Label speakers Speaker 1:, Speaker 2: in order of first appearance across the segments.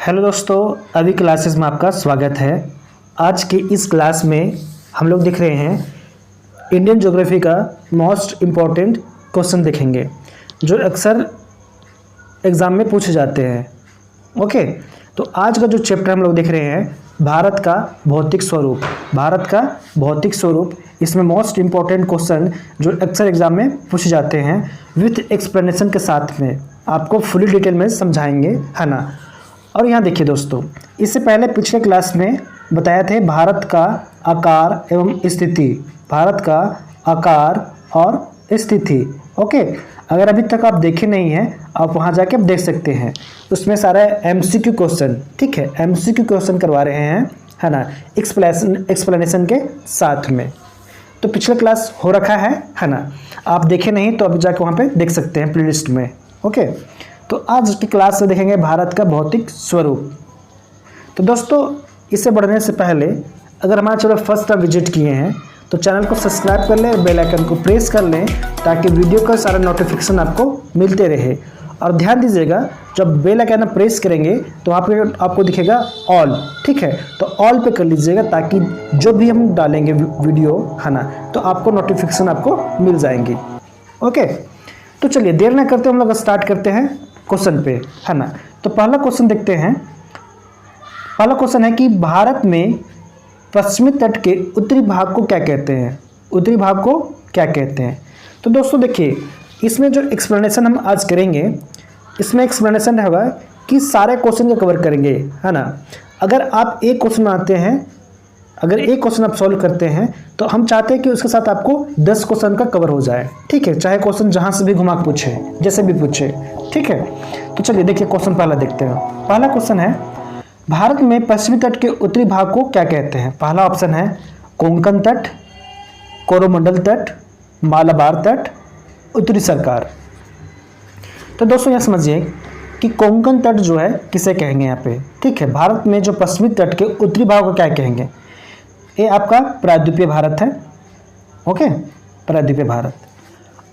Speaker 1: Hello दोस्तों, अभी classes में आपका स्वागत है। आज की इस क्लास में हम लोग देख रहे हैं इंडियन ज्योग्राफी का मोस्ट इम्पॉर्टेंट क्वेश्चन देखेंगे जो अक्सर एग्ज़ाम में पूछे जाते हैं। ओके, तो आज का जो चैप्टर हम लोग देख रहे हैं भारत का भौतिक स्वरूप। भारत का भौतिक स्वरूप, इसमें मोस्ट इम्पॉर्टेंट क्वेश्चन जो अक्सर एग्ज़ाम में पूछे जाते हैं विथ एक्सप्लेनेशन के साथ में आपको फुली डिटेल में समझाएंगे, है ना। और यहाँ देखिए दोस्तों, इससे पहले पिछले क्लास में बताया थे भारत का आकार एवं स्थिति। भारत का आकार और स्थिति। ओके, अगर अभी तक आप देखे नहीं हैं आप वहाँ जाके आप देख सकते हैं। उसमें सारा एमसीक्यू क्वेश्चन, ठीक है, एमसीक्यू क्वेश्चन करवा रहे हैं, है ना, एक्सप्लेनेशन के साथ में। तो पिछला क्लास हो रखा है ना। आप देखे नहीं तो अभी जाके वहाँ पे देख सकते हैं प्लेलिस्ट में। ओके, तो आज की क्लास में देखेंगे भारत का भौतिक स्वरूप। तो दोस्तों, इससे बढ़ने से पहले अगर हमारा चैनल फर्स्ट टाइम विजिट किए हैं तो चैनल को सब्सक्राइब कर लें, बेल आइकन को प्रेस कर लें ताकि वीडियो का सारा नोटिफिकेशन आपको मिलते रहे। और ध्यान दीजिएगा, जब बेल आइकन प्रेस करेंगे तो वहाँ पे आपको दिखेगा ऑल, ठीक है, तो ऑल पे कर लीजिएगा ताकि जो भी हम डालेंगे वीडियो, है ना, तो आपको नोटिफिकेशन आपको मिल जाएंगी। ओके, तो चलिए देर न करते हम लोग स्टार्ट करते हैं क्वेश्चन पे, है ना। तो पहला क्वेश्चन देखते हैं। पहला क्वेश्चन है कि भारत में पश्चिमी तट के उत्तरी भाग को क्या कहते हैं। उत्तरी भाग को क्या कहते हैं। तो दोस्तों देखिए, इसमें जो एक्सप्लेनेशन हम आज करेंगे, इसमें एक्सप्लेनेशन होगा कि सारे क्वेश्चन को कवर करेंगे, है ना। अगर आप एक क्वेश्चन आते हैं, अगर एक क्वेश्चन आप सॉल्व करते हैं तो हम चाहते हैं कि उसके साथ आपको 10 क्वेश्चन का कवर हो जाए, ठीक है, चाहे क्वेश्चन जहाँ से भी घुमा पूछे, जैसे भी पूछे, ठीक है। तो चलिए देखिए क्वेश्चन पहला देखते हैं। पहला क्वेश्चन है, भारत में पश्चिमी तट के उत्तरी भाग को क्या कहते हैं। पहला ऑप्शन है कोंकण तट, कोरोमंडल तट, मालाबार तट, उत्तरी सरकार। तो दोस्तों यहाँ समझिए कि कोंकण तट जो है किसे कहेंगे यहाँ पे, ठीक है। भारत में जो पश्चिमी तट के उत्तरी भाग को क्या कहेंगे। ये आपका प्रायद्वीपीय भारत है। ओके, प्रायद्वीपीय भारत।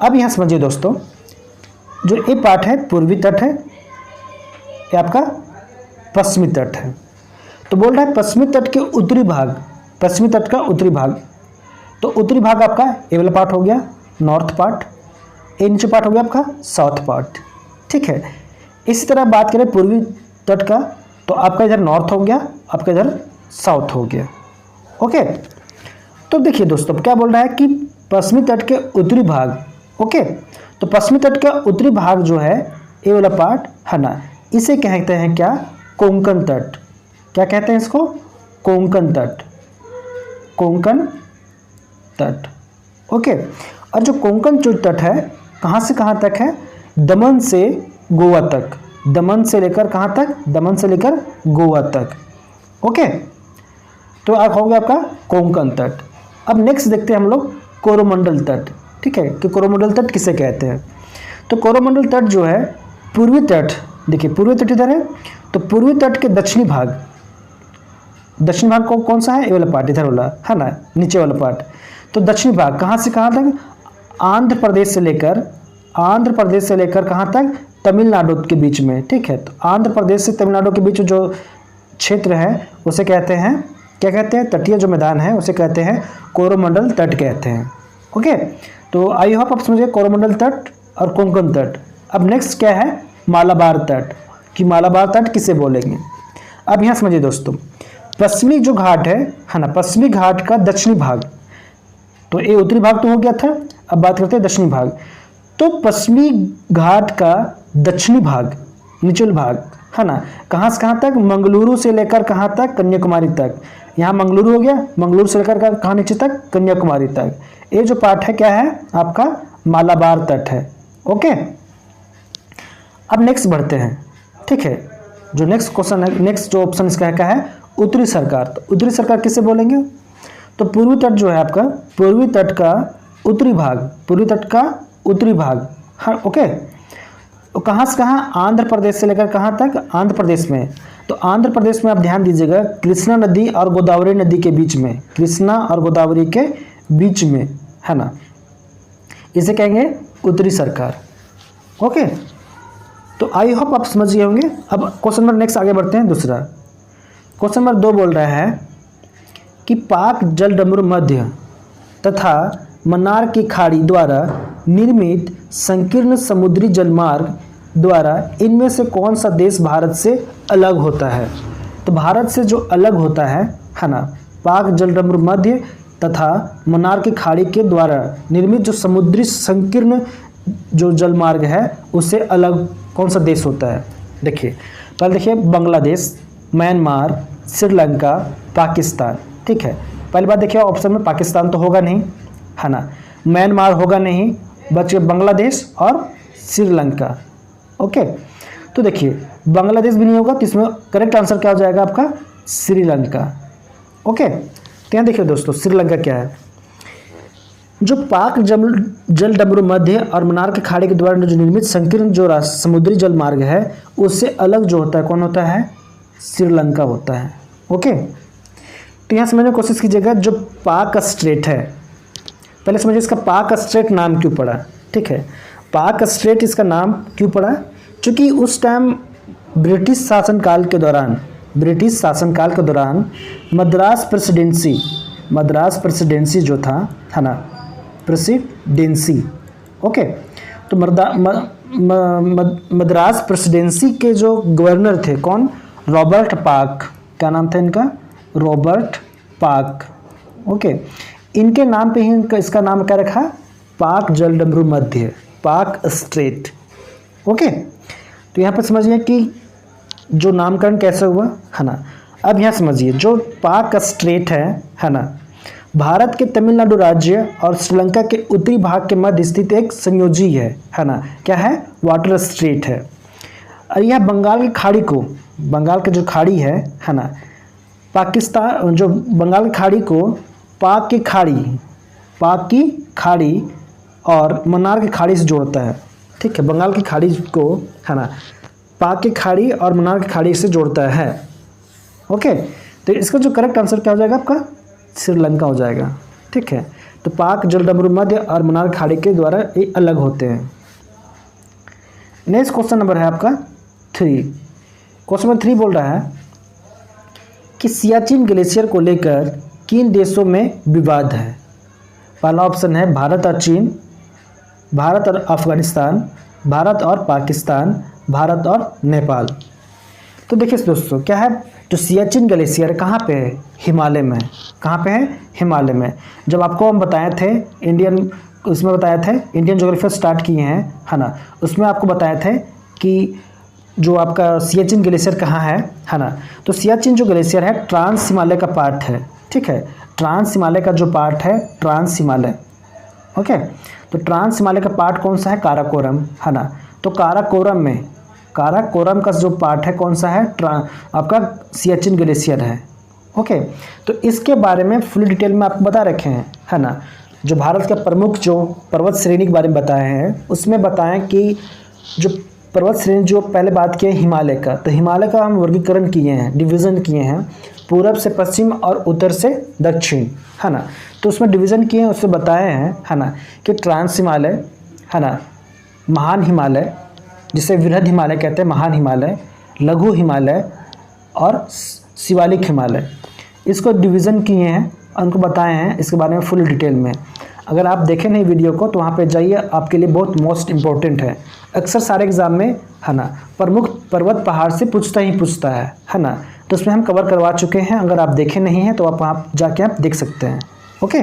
Speaker 1: अब यहाँ समझिए दोस्तों, जो ये पार्ट है पूर्वी तट है, ये आपका पश्चिमी तट है। तो बोल रहा है पश्चिमी तट के उत्तरी भाग, पश्चिमी तट का उत्तरी भाग। तो उत्तरी भाग आपका ये वाला पार्ट हो गया नॉर्थ पार्ट, ये नीचे पार्ट हो गया आपका साउथ पार्ट, ठीक है। इसी तरह बात करें पूर्वी तट का, तो आपका इधर नॉर्थ हो गया, आपका इधर साउथ हो गया। ओके, तो देखिए दोस्तों क्या बोल रहा है कि पश्चिमी तट के उत्तरी भाग। ओके, तो पश्चिमी तट का उत्तरी भाग जो है ये वाला पार्ट, है ना, इसे कहते हैं क्या, कोंकण तट। क्या कहते हैं इसको, कोंकण तट, कोंकण तट। ओके, और जो कोंकण जो तट है कहाँ से कहाँ तक है, दमन से गोवा तक, दमन से लेकर कहाँ तक, दमन से लेकर गोवा तक। ओके, तो आप हो गया आपका कोंकण तट। अब नेक्स्ट देखते हैं हम लोग कोरोमंडल तट, ठीक है, कि कोरोमंडल तट किसे कहते हैं। तो कोरोमंडल तट जो है पूर्वी तट, देखिए पूर्वी तट इधर है, तो पूर्वी तट के दक्षिणी भाग, दक्षिणी भाग को कौन सा है, ये वाला पार्ट इधर वाला, है ना, नीचे वाला पार्ट। तो दक्षिणी भाग कहाँ से कहाँ तक, आंध्र प्रदेश से लेकर, आंध्र प्रदेश से लेकर कहाँ तक, तमिलनाडु के बीच में, ठीक है। तो आंध्र प्रदेश से तमिलनाडु के बीच जो क्षेत्र है उसे कहते हैं, क्या कहते हैं, तटीय जो मैदान है उसे कहते हैं कोरोमंडल तट कहते हैं। ओके, तो आई होप आप समझिए कोरोमंडल तट और कोंकण तट। अब नेक्स्ट क्या है, मालाबार तट, कि मालाबार तट किसे बोलेंगे। अब यहाँ समझिए दोस्तों, पश्चिमी जो घाट है ना, पश्चिमी घाट का दक्षिणी भाग, तो ये उत्तरी भाग तो हो गया था, अब बात करते हैं दक्षिणी भाग। तो पश्चिमी घाट का दक्षिणी भाग, निचला भाग, है ना, कहाँ से कहाँ तक, मंगलुरु से लेकर कहाँ तक, कन्याकुमारी तक। यहाँ मंगलुरु हो गया, मंगलुरु से लेकर कहाँ नीचे तक, कन्याकुमारी तक। ये जो पार्ट है क्या है आपका, मालाबार तट है। ओके, अब नेक्स्ट बढ़ते हैं, ठीक है। जो नेक्स्ट क्वेश्चन है, नेक्स्ट जो ऑप्शन इसका क्या है, उत्तरी सरकार। तो उत्तरी सरकार किसे बोलेंगे। तो पूर्वी तट जो है आपका, पूर्वी तट का उत्तरी भाग, पूर्वी तट का उत्तरी भाग, हाँ। ओके, तो कहाँ से कहाँ, आंध्र प्रदेश से लेकर कहाँ तक, आंध्र प्रदेश में। तो आंध्र प्रदेश में आप ध्यान दीजिएगा, कृष्णा नदी और गोदावरी नदी के बीच में, कृष्णा और गोदावरी के बीच में, है ना, इसे कहेंगे उत्तरी सरकार। ओके, तो आई होप आप समझ गए होंगे। अब क्वेश्चन नंबर नेक्स्ट आगे बढ़ते हैं। दूसरा क्वेश्चन नंबर 2 बोल रहा है कि पाक जलडमरू मध्य तथा मन्नार की खाड़ी द्वारा निर्मित संकीर्ण समुद्री जलमार्ग द्वारा इनमें से कौन सा देश भारत से अलग होता है? तो भारत से जो अलग होता है ना, पाक जलडमरू मध्य तथा मन्नार की खाड़ी के द्वारा निर्मित जो समुद्री संकीर्ण जो जलमार्ग है उससे अलग कौन सा देश होता है? देखिए पहले देखिए, बांग्लादेश, म्यांमार, श्रीलंका, पाकिस्तान। ठीक है, पहली बात देखिए ऑप्शन में पाकिस्तान तो होगा नहीं, है ना, म्यांमार होगा नहीं, बच गए बांग्लादेश और श्रीलंका। ओके, तो देखिए बांग्लादेश भी नहीं होगा, तो इसमें करेक्ट आंसर क्या हो जाएगा आपका? श्रीलंका। ओके, तो यहाँ देखिए दोस्तों, श्रीलंका क्या है? जो पाक जलडमरू मध्य और मन्नार की खाड़ी के द्वारा जो निर्मित संकीर्ण जो समुद्री जल मार्ग है उससे अलग जो होता है कौन होता है? श्रीलंका होता है। ओके, तो यहाँ समझने की कोशिश कीजिएगा। जो पाक स्ट्रेट है, पहले समझिए इसका पाक स्ट्रेट नाम क्यों पड़ा। ठीक है, पाक स्ट्रेट इसका नाम क्यों पड़ा? क्योंकि उस टाइम ब्रिटिश शासनकाल के दौरान मद्रास प्रेसिडेंसी जो था, है ना, प्रेसिडेंसी। ओके, तो मद्रास प्रेसिडेंसी के जो गवर्नर थे कौन? रॉबर्ट पाक। क्या नाम था इनका? रॉबर्ट पाक। ओके, इनके नाम पे ही इसका नाम क्या रखा? पाक जलडमरू मध्य, पाक स्ट्रेट। ओके, तो यहाँ पर समझिए कि जो नामकरण कैसे हुआ, है ना। अब यहाँ समझिए जो पाक स्ट्रेट है ना, भारत के तमिलनाडु राज्य और श्रीलंका के उत्तरी भाग के मध्य स्थित एक संयोजी है ना। क्या है? वाटर स्ट्रेट है। और यह बंगाल की खाड़ी को, बंगाल की जो खाड़ी है ना, पाकिस्तान जो बंगाल की खाड़ी को पाक की खाड़ी और मन्नार की खाड़ी से जोड़ता है। ठीक है, बंगाल की खाड़ी को, है ना, पाक की खाड़ी और मन्नार की खाड़ी से जोड़ता है। ओके, तो इसका जो करेक्ट आंसर क्या हो जाएगा आपका? श्रीलंका हो जाएगा। ठीक है, तो पाक जलडमरू मध्य और मन्नार खाड़ी के द्वारा ये अलग होते हैं। नेक्स्ट क्वेश्चन नंबर है आपका 3। क्वेश्चन नंबर 3 बोल रहा है कि सियाचिन ग्लेशियर को लेकर किन देशों में विवाद है? पहला ऑप्शन है भारत और चीन, भारत और अफगानिस्तान, भारत और पाकिस्तान, भारत और नेपाल। तो देखिए दोस्तों, क्या है, जो सियाचिन ग्लेशियर कहाँ पे है? हिमालय में। कहाँ पे है? हिमालय में। जब आपको हम बताए थे इंडियन ज्योग्राफी स्टार्ट किए हैं, है ना, उसमें आपको बताए थे कि जो आपका सियाचिन ग्लेशियर कहाँ है ना। तो सियाचिन जो ग्लेशियर है ट्रांस हिमालय का पार्ट है। ठीक है, ट्रांस हिमालय का जो पार्ट है, ट्रांस हिमालय। ओके, तो ट्रांस हिमालय का पार्ट कौन सा है? काराकोरम, है ना। तो काराकोरम का जो पार्ट है कौन सा है? आपका सियाचिन ग्लेशियर है। ओके, तो इसके बारे में फुल डिटेल में आपको बता रखे हैं, है ना। जो भारत के प्रमुख जो पर्वत श्रेणी के बारे में बताए हैं उसमें बताएं कि जो पर्वत श्रेणी जो पहले बात की है हिमालय का, तो हिमालय का हम वर्गीकरण किए हैं, डिवीज़न किए हैं, पूरब से पश्चिम और उत्तर से दक्षिण, है ना। तो उसमें डिवीज़न किए हैं, उससे बताए हैं, है ना, कि ट्रांस हिमालय, है ना, महान हिमालय जिसे वृहद हिमालय कहते हैं, महान हिमालय, लघु हिमालय और शिवालिक हिमालय, इसको डिवीज़न किए हैं और उनको बताए हैं इसके बारे में फुल डिटेल में। अगर आप देखें नहीं वीडियो को तो वहाँ पे जाइए, आपके लिए बहुत मोस्ट इम्पोर्टेंट है। अक्सर सारे एग्जाम में, है ना, प्रमुख पर्वत पहाड़ से पूछता है ना। तो उसमें हम कवर करवा चुके हैं, अगर आप देखे नहीं हैं तो आप वहाँ जाके आप देख सकते हैं। ओके,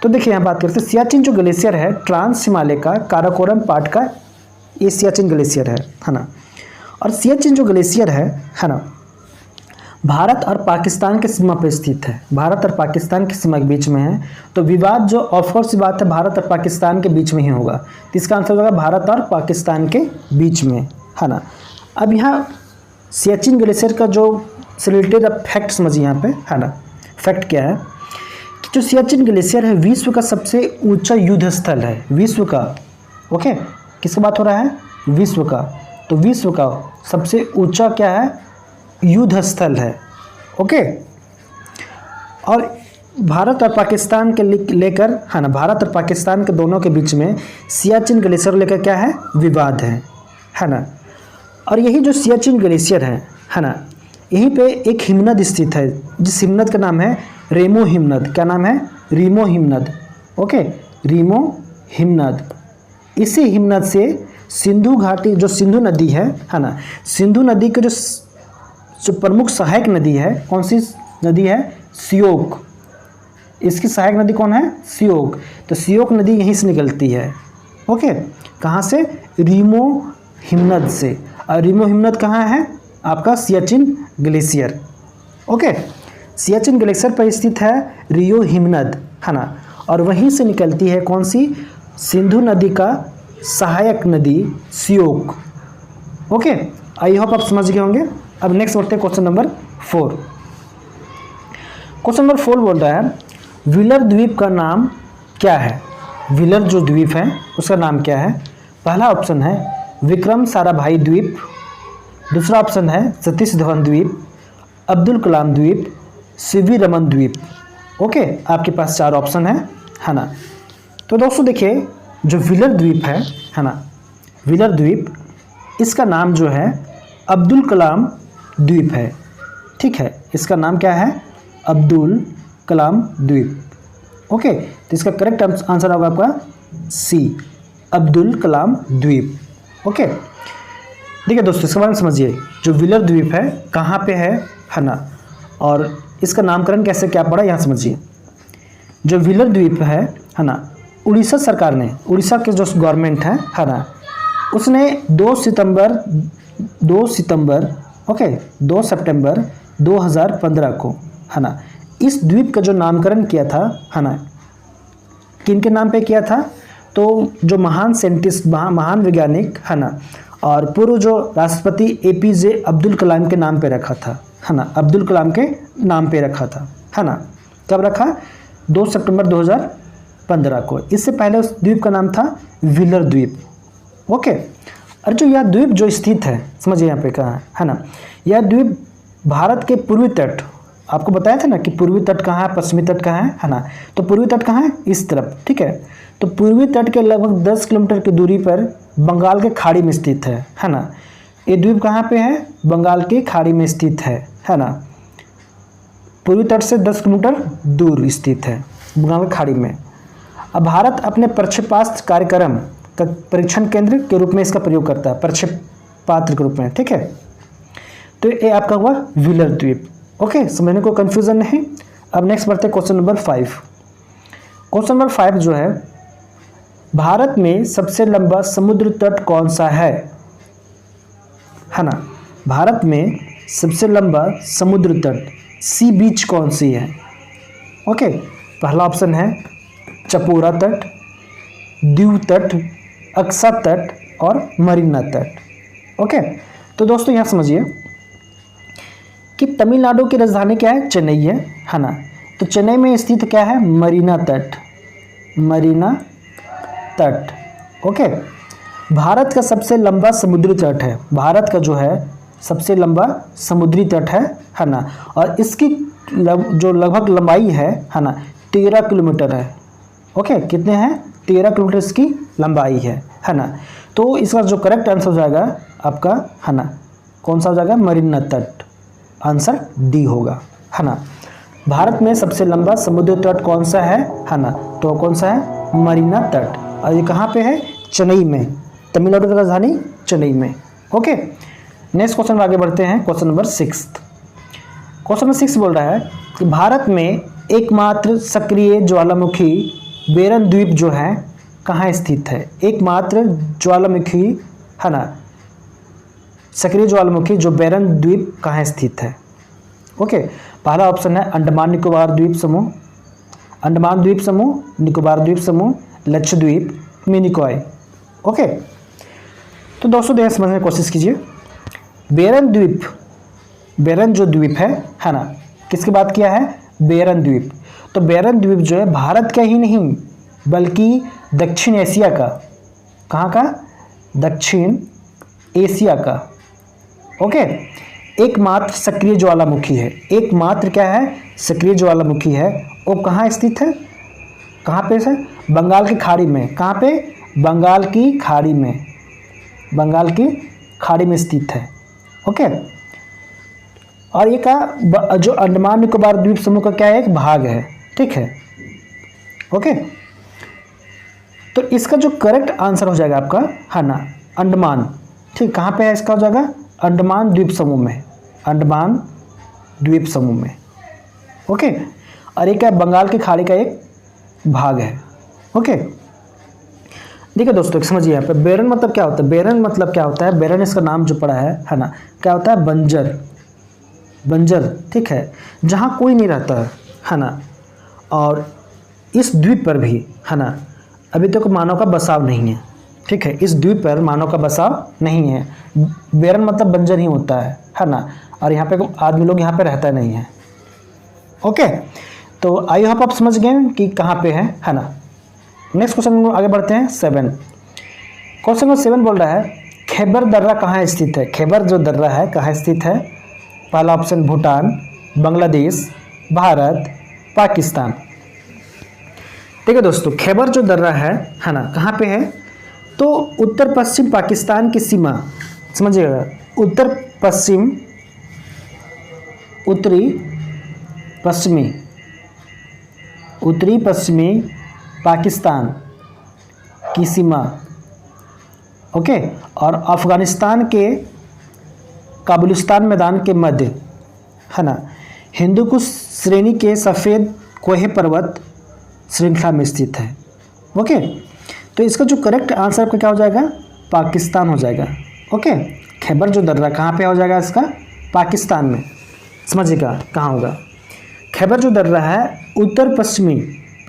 Speaker 1: तो देखिए यहाँ बात करते हैं सियाचिन जो ग्लेशियर है ट्रांस हिमालय का काराकोरम पार्ट का, ये सियाचिन ग्लेशियर है ना। और सियाचिन जो ग्लेशियर है ना, भारत और पाकिस्तान के सीमा पर स्थित है, भारत और पाकिस्तान की सीमा के बीच में है। तो विवाद जो ऑफकोर्स बात है भारत और पाकिस्तान के बीच में ही होगा, तो इसका आंसर होगा भारत और पाकिस्तान के बीच में, है ना। अब यहाँ सियाचिन ग्लेशियर का जो रिलेटेड फैक्ट समझिए यहाँ पे, है ना। फैक्ट क्या है कि जो सियाचिन ग्लेशियर है विश्व का सबसे ऊंचा युद्ध स्थल है, विश्व का। ओके, किसकी बात हो रहा है? विश्व का। तो विश्व का सबसे ऊंचा क्या है? युद्ध स्थल है। ओके, और भारत और पाकिस्तान के लेकर, है ना, भारत और पाकिस्तान के दोनों के बीच में सियाचिन ग्लेशियर लेकर क्या है? विवाद है ना। और यही जो सियाचिन ग्लेशियर है ना, यहीं पे एक हिमनद स्थित है, जिस हिमनद का नाम है रेमो हिमनद। क्या नाम है? रीमो हिमनद। ओके, रीमो हिमनद। इसी हिमनद से सिंधु घाटी, जो सिंधु नदी है ना, सिंधु नदी के जो प्रमुख सहायक नदी है, कौन सी नदी है? सियोक। इसकी सहायक नदी कौन है? सियोक। तो सियोक नदी यहीं से निकलती है। ओके, कहाँ से? रीमो हिमनद से। और रीमो हिमनद कहाँ है? आपका Siachen glacier. Okay, Siachen glacier पर स्थित है रियो हिमनद, है ना, और वहीं से निकलती है कौन सी? सिंधु नदी का सहायक नदी सियोक। ओके, आई होप आप समझ गए होंगे। अब नेक्स्ट बढ़ते हैं क्वेश्चन नंबर 4। क्वेश्चन नंबर 4 बोल रहा है व्हीलर द्वीप का नाम क्या है? व्हीलर जो द्वीप है उसका नाम क्या है? पहला ऑप्शन है विक्रम साराभाई द्वीप, दूसरा ऑप्शन है सतीश धवन द्वीप, अब्दुल कलाम द्वीप, सीवी रमन द्वीप। ओके, आपके पास 4 ऑप्शन है ना। तो दोस्तों देखिए, जो व्हीलर द्वीप है ना, व्हीलर द्वीप, इसका नाम जो है अब्दुल कलाम द्वीप है। ठीक है, इसका नाम क्या है? अब्दुल कलाम द्वीप। ओके, तो इसका करेक्ट आंसर होगा आपका सी, अब्दुल कलाम द्वीप। ओके, देखिए दोस्तों, इसके बारे में समझिए। जो व्हीलर द्वीप है कहाँ पे है ना, और इसका नामकरण कैसे क्या पड़ा, यहाँ समझिए। जो व्हीलर द्वीप है ना, उड़ीसा सरकार ने, उड़ीसा के जो गवर्नमेंट है ना, उसने 2 सितंबर 2015 को, है ना, इस द्वीप का जो नामकरण किया था, है ना, किन के नाम पे किया था? तो जो महान साइंटिस्ट, महान वैज्ञानिक, है ना, और पूर्व जो राष्ट्रपति APJ अब्दुल कलाम के नाम पे रखा था, है ना, अब्दुल कलाम के नाम पे रखा था, है ना। कब रखा? 2 सितंबर 2015 को। इससे पहले उस द्वीप का नाम था व्हीलर द्वीप। ओके, और जो यह द्वीप जो स्थित है, समझिए यहाँ पे कहाँ है ना, यह द्वीप भारत के पूर्वी तट, आपको बताया था ना कि पूर्वी तट कहाँ है, पश्चिमी तट कहाँ है ना। तो पूर्वी तट कहाँ है? इस तरफ। ठीक है, तो पूर्वी तट के लगभग 10 किलोमीटर की दूरी पर बंगाल के खाड़ी में स्थित है ना। ये द्वीप कहाँ पे है? बंगाल की खाड़ी में स्थित है ना। पूर्वी तट से 10 किलोमीटर दूर स्थित है, बंगाल की खाड़ी में। अब भारत अपने प्रक्षेपास्त्र कार्यक्रम का परीक्षण केंद्र के रूप में इसका प्रयोग करता है, प्रक्षेपास्त्र के रूप में। ठीक है, तो ये आपका हुआ व्हीलर द्वीप। ओके, समझने को कंफ्यूजन नहीं। अब नेक्स्ट बढ़ते हैं क्वेश्चन नंबर 5। क्वेश्चन नंबर 5 जो है, भारत में सबसे लंबा समुद्र तट कौन सा है ना। भारत में सबसे लंबा समुद्र तट, सी बीच कौन सी है? ओके, पहला ऑप्शन है चपोरा तट, दीव तट, अक्सा तट और मरीना तट। ओके, तो दोस्तों यहाँ समझिए कि तमिलनाडु की राजधानी क्या है? चेन्नई है ना। तो चेन्नई में स्थित क्या है? मरीना तट, मरीना तट। ओके, भारत का सबसे लंबा समुद्री तट है, भारत का जो है सबसे लंबा समुद्री तट है ना, और इसकी जो लगभग लंबाई है ना 13 किलोमीटर है। ओके, कितने हैं? 13 किलोमीटर इसकी लंबाई है ना। तो इसका जो करेक्ट आंसर हो जाएगा आपका, है ना, कौन सा हो जाएगा? मरीना तट। आंसर डी होगा, है ना। भारत में सबसे लंबा समुद्री तट कौन सा है ना, तो कौन सा है? मरीना तट। और ये कहाँ पे है? चेन्नई में, तमिलनाडु की राजधानी चेन्नई में। ओके, नेक्स्ट क्वेश्चन में आगे बढ़ते हैं। Question number 6। क्वेश्चन नंबर 6 बोल रहा है कि भारत में एकमात्र सक्रिय ज्वालामुखी बेरन द्वीप जो है कहाँ स्थित है? एकमात्र ज्वालामुखी, है ना, सक्रिय ज्वालामुखी जो बेरन द्वीप कहाँ स्थित है? ओके, पहला ऑप्शन है अंडमान निकोबार द्वीप समूह, अंडमान द्वीप समूह, निकोबार द्वीप समूह, लक्षद्वीप, मिनिकॉय। ओके, तो दोस्तों ध्यान समझने की कोशिश कीजिए। बेरन द्वीप, बेरन जो द्वीप है ना, किसकी बात किया है? बेरन द्वीप। तो बेरन द्वीप जो है भारत का ही नहीं बल्कि दक्षिण एशिया का, कहाँ का? दक्षिण एशिया का। ओके, एकमात्र सक्रिय ज्वालामुखी है, एकमात्र क्या है? सक्रिय ज्वालामुखी है। वो कहाँ स्थित है? कहाँ पे है? बंगाल की खाड़ी में। कहाँ पे? बंगाल की खाड़ी में, बंगाल की खाड़ी में स्थित है। ओके, और ये का जो अंडमान निकोबार द्वीप समूह का क्या है, एक भाग है। ठीक है, ओके, तो इसका जो करेक्ट आंसर हो जाएगा आपका है ना अंडमान। ठीक, कहाँ पे है इसका हो जाएगा, अंडमान द्वीप समूह में, अंडमान द्वीप समूह में। ओके, और ये क्या बंगाल की खाड़ी का एक भाग है। ओके, देखिए दोस्तों, एक समझिए यहाँ पे बेरन मतलब क्या होता है। बेरन मतलब क्या होता है, बेरन इसका नाम जो पड़ा है ना, क्या होता है, बंजर, बंजर। ठीक है, जहाँ कोई नहीं रहता है ना, और इस द्वीप पर भी है ना अभी तक मानव का बसाव नहीं है। ठीक है, इस द्वीप पर मानव का बसाव नहीं है। बेरन मतलब बंजर ही होता है ना, और यहाँ पे आदमी लोग यहाँ पे रहता नहीं है। ओके, तो आई होप आप समझ गए कि कहाँ पे है ना। नेक्स्ट क्वेश्चन आगे बढ़ते हैं। 7 क्वेश्चन नंबर 7 बोल रहा है खैबर दर्रा कहाँ स्थित है। खैबर जो दर्रा है कहाँ स्थित है। पहला ऑप्शन भूटान, बांग्लादेश, भारत, पाकिस्तान। ठीक है दोस्तों, खैबर जो दर्रा है ना कहाँ पे है, तो उत्तर पश्चिम पाकिस्तान की सीमा, समझिएगा, उत्तर पश्चिम, उत्तरी पश्चिमी, उत्तरी पश्चिमी पाकिस्तान की सीमा। ओके, और अफगानिस्तान के काबुलिस्तान मैदान के मध्य है ना हिंदुकुश श्रेणी के सफ़ेद कोहे पर्वत श्रृंखला में स्थित है। ओके, तो इसका जो करेक्ट आंसर आपका क्या हो जाएगा, पाकिस्तान हो जाएगा। ओके, खैबर जो दर्रा कहाँ पे हो जाएगा इसका, पाकिस्तान में। समझिएगा कहाँ होगा। खैबर जो दर्रा है उत्तर पश्चिमी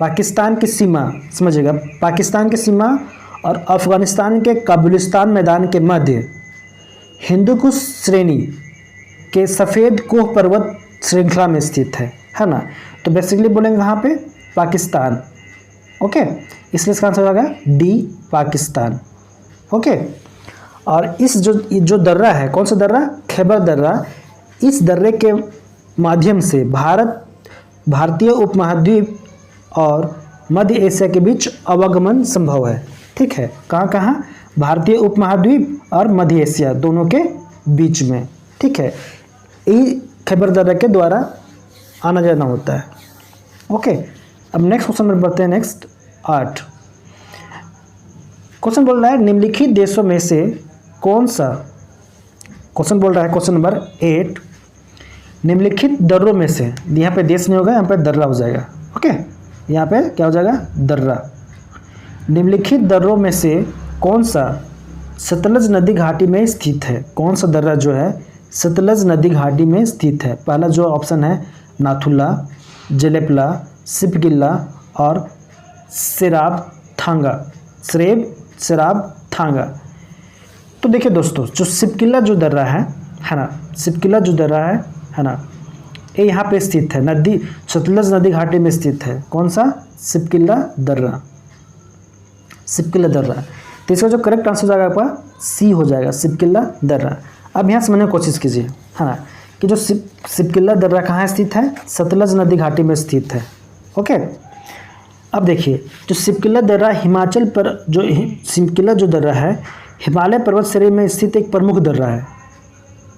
Speaker 1: पाकिस्तान की सीमा, समझिएगा, पाकिस्तान की सीमा और अफगानिस्तान के काबुलिस्तान मैदान के मध्य हिंदुकुश श्रेणी के सफ़ेद कोह पर्वत श्रृंखला में स्थित है ना। तो बेसिकली बोलेंगे कहाँ पे, पाकिस्तान। ओके, इसलिए इसका आंसर होगा डी, पाकिस्तान। ओके, और इस जो दर्रा है, कौन सा दर्रा, खैबर दर्रा, इस दर्रे के माध्यम से भारतीय उपमहाद्वीप और मध्य एशिया के बीच आवागमन संभव है। ठीक है, कहाँ कहाँ, भारतीय उपमहाद्वीप और मध्य एशिया दोनों के बीच में। ठीक है, यही खैबर दर्रा के द्वारा आना जाना होता है। ओके, अब नेक्स्ट क्वेश्चन में बढ़ते हैं। नेक्स्ट 8 क्वेश्चन बोल रहा है निम्नलिखित देशों में से कौन सा, क्वेश्चन बोल रहा है क्वेश्चन नंबर 8, निम्नलिखित दर्रों में से, यहाँ पे देश नहीं होगा, यहाँ पे दर्रा हो जाएगा। ओके, यहाँ पे क्या हो जाएगा, दर्रा। निम्नलिखित दर्रों में से कौन सा सतलज नदी घाटी में स्थित है। कौन सा दर्रा जो है सतलज नदी घाटी में स्थित है। पहला जो ऑप्शन है नाथुला, जेलेपला, सिपगिल्ला और सेराब थांगा, सेराब थांगा। तो देखिए दोस्तों, जो सिपगिल्ला जो दर्रा है ना, सिपगिल्ला जो दर्रा है ना, ये यहाँ पे स्थित है, नदी सतलज नदी घाटी में स्थित है। कौन सा, सिपगिल्ला दर्रा, सिपगिल्ला दर्रा। तो इसका जो करेक्ट आंसर हो जाएगा आपका सी हो जाएगा, सिपगिल्ला दर्रा। अब यहाँ समझने की कोशिश कीजिए है ना कि जो सिपगिल्ला दर्रा कहाँ स्थित है, सतलज नदी घाटी में स्थित है। ओके, अब देखिए जो सिपगिल्ला दर्रा हिमाचल पर, जो सिपगिल्ला जो दर्रा है हिमालय पर्वत श्रेणी में स्थित एक प्रमुख दर्रा है।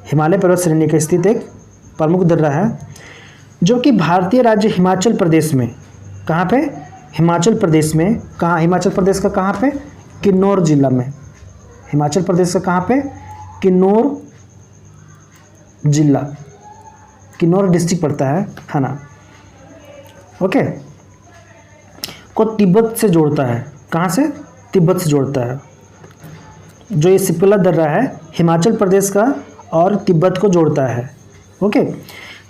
Speaker 1: हिमालय पर्वत श्रेणी का स्थित एक प्रमुख दर्रा है जो कि भारतीय राज्य हिमाचल प्रदेश में, कहाँ पे, हिमाचल प्रदेश में, कहाँ, हिमाचल प्रदेश का कहाँ पे, किन्नौर जिला में। हिमाचल प्रदेश का कहाँ पे, किन्नौर जिला, किन्नौर डिस्ट्रिक्ट पड़ता है ना। ओके, को तिब्बत से जोड़ता है। कहाँ से, तिब्बत से जोड़ता है। जो ये सिपगिल्ला दर्रा है हिमाचल प्रदेश का और तिब्बत को जोड़ता है। ओके,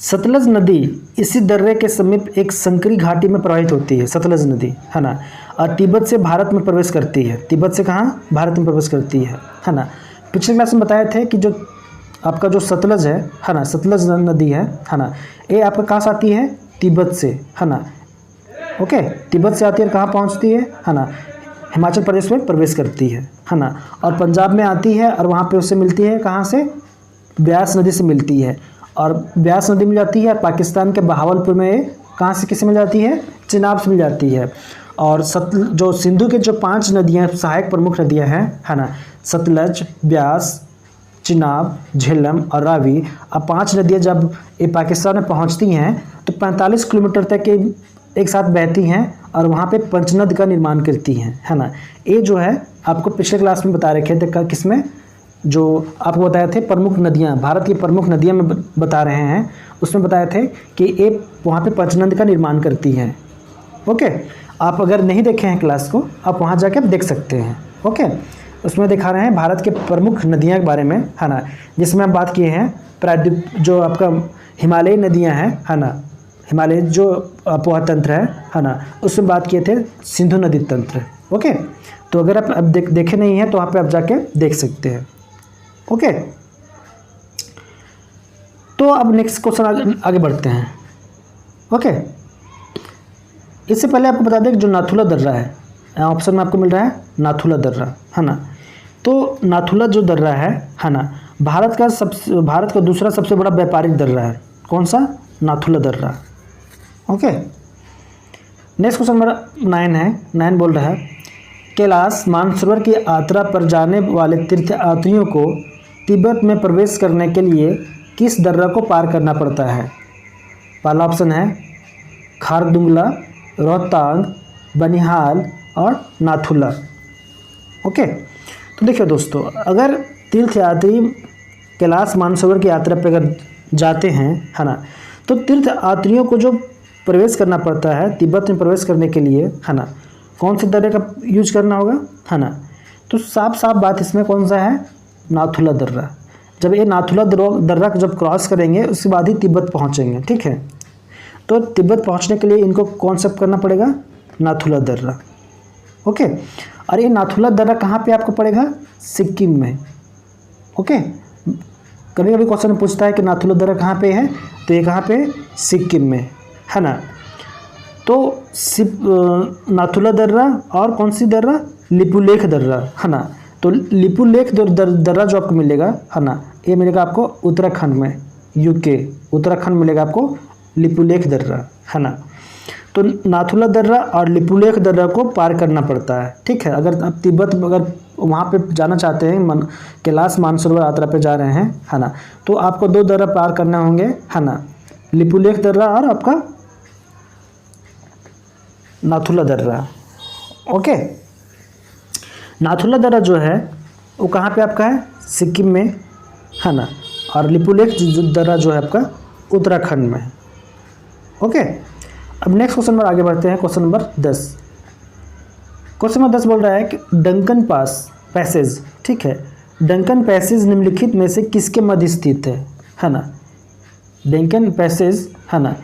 Speaker 1: सतलज नदी इसी दर्रे के समीप एक संकरी घाटी में प्रवाहित होती है, सतलज नदी है ना, और तिब्बत से भारत में प्रवेश करती है। तिब्बत से कहाँ, भारत में प्रवेश करती है ना। पिछले क्लास में बताए थे कि जो आपका जो सतलज है ना, सतलज नदी है ना, ये आपका कहाँ से आती है, तिब्बत से है ना। ओके, तिब्बत से आती है, कहाँ पहुँचती है ना, हिमाचल प्रदेश में प्रवेश करती है ना, और पंजाब में आती है और वहाँ पे उससे मिलती है, कहाँ से, ब्यास नदी से मिलती है, और ब्यास नदी मिल जाती है पाकिस्तान के बहावलपुर में, कहाँ से किसे मिल जाती है, चिनाब से मिल जाती है। और जो सिंधु के जो 5 नदियाँ सहायक प्रमुख नदियाँ हैं है ना, सतलज, ब्यास, चिनाब, झेलम और रावी। अब 5 नदियाँ जब ये पाकिस्तान में पहुंचती हैं तो 45 किलोमीटर तक ये एक साथ बहती हैं और वहाँ पे पंचनद का निर्माण करती हैं, है ना। ये जो है आपको पिछले क्लास में बता रखे थे, किसमें, जो आपको बताए थे प्रमुख नदियाँ, भारत की प्रमुख नदियाँ में बता रहे हैं, उसमें बताए थे कि ये वहाँ पे पंचनद का निर्माण करती हैं। ओके, आप अगर नहीं देखे हैं क्लास को, आप वहाँ जाके देख सकते हैं। ओके, उसमें दिखा रहे हैं भारत के प्रमुख नदियाँ के बारे में, है ना, जिसमें हम बात किए हैं प्रायद्वीप जो आपका हिमालयी नदियाँ हैं, है ना, हिमालय जो अपोह तंत्र है ना, उसमें बात किए थे सिंधु नदी तंत्र। ओके, तो अगर आप अब देखे नहीं हैं तो वहाँ पे आप जाके देख सकते हैं। ओके, तो अब नेक्स्ट क्वेश्चन आगे बढ़ते हैं। ओके, इससे पहले आपको बता दें कि जो नाथुला दर्रा है, ऑप्शन में आपको मिल रहा है नाथुला दर्रा, है ना। तो नाथुला जो दर्रा है ना, भारत का दूसरा सबसे बड़ा व्यापारिक दर्रा है। कौन सा? नाथुला दर्रा। ओके, नेक्स्ट क्वेश्चन नंबर 9 है। 9 बोल रहा है कैलाश मानसरोवर की यात्रा पर जाने वाले तीर्थयात्रियों को तिब्बत में प्रवेश करने के लिए किस दर्रा को पार करना पड़ता है? पहला ऑप्शन है खारदुंगला, रोहतांग, बनिहाल और नाथुला। ओके, तो देखिए दोस्तों, अगर तीर्थयात्री कैलाश मानसरोवर की यात्रा पर अगर जाते हैं, है ना, तो तीर्थयात्रियों को जो प्रवेश करना पड़ता है तिब्बत में प्रवेश करने के लिए, है ना, कौन से दर्रे का यूज करना होगा, है ना। तो साफ साफ बात इसमें कौन सा है? नाथुला दर्रा। जब ये नाथुला दर्रा जब क्रॉस करेंगे उसके बाद ही तिब्बत पहुंचेंगे, ठीक है। तो तिब्बत पहुंचने के लिए इनको कौन सा करना पड़ेगा? नाथुला दर्रा। ओके, और ये नाथुला दर्रा कहाँ पे आपको पड़ेगा? सिक्किम में। ओके, कभी कभी क्वेश्चन पूछता है कि नाथुला दर्रा कहाँ पे है, तो ये कहाँ पे? सिक्किम में, है ना। तो नाथुला दर्रा और कौन सी दर्रा? लिपुलेख दर्रा, है ना। तो लिपुलेख दर्रा जो आपको मिलेगा, है ना, ये मिलेगा आपको उत्तराखंड में, यूके उत्तराखंड मिलेगा आपको लिपुलेख दर्रा, है ना। तो नाथुला दर्रा और लिपुलेख दर्रा को पार करना पड़ता है, ठीक है। अगर आप तिब्बत अगर वहाँ पे जाना चाहते हैं, कैलाश मानसरोवर यात्रा पे जा रहे हैं, है ना, तो आपको 2 दर्रा पार करने होंगे, है ना, लिपुलेख दर्रा और आपका नाथुला दर्रा। ओके, नाथुला दर्रा जो है वो कहाँ पे आपका है? सिक्किम में, है ना, और लिपुलेख दर्रा जो है आपका उत्तराखंड में। ओके, अब नेक्स्ट क्वेश्चन पर आगे बढ़ते हैं। Question number 10। क्वेश्चन नंबर 10 बोल रहा है कि डंकन पैसेज, ठीक है, डंकन पैसेज निम्नलिखित में से किसके मध्य स्थित है ना। डंकन पैसेज, है ना,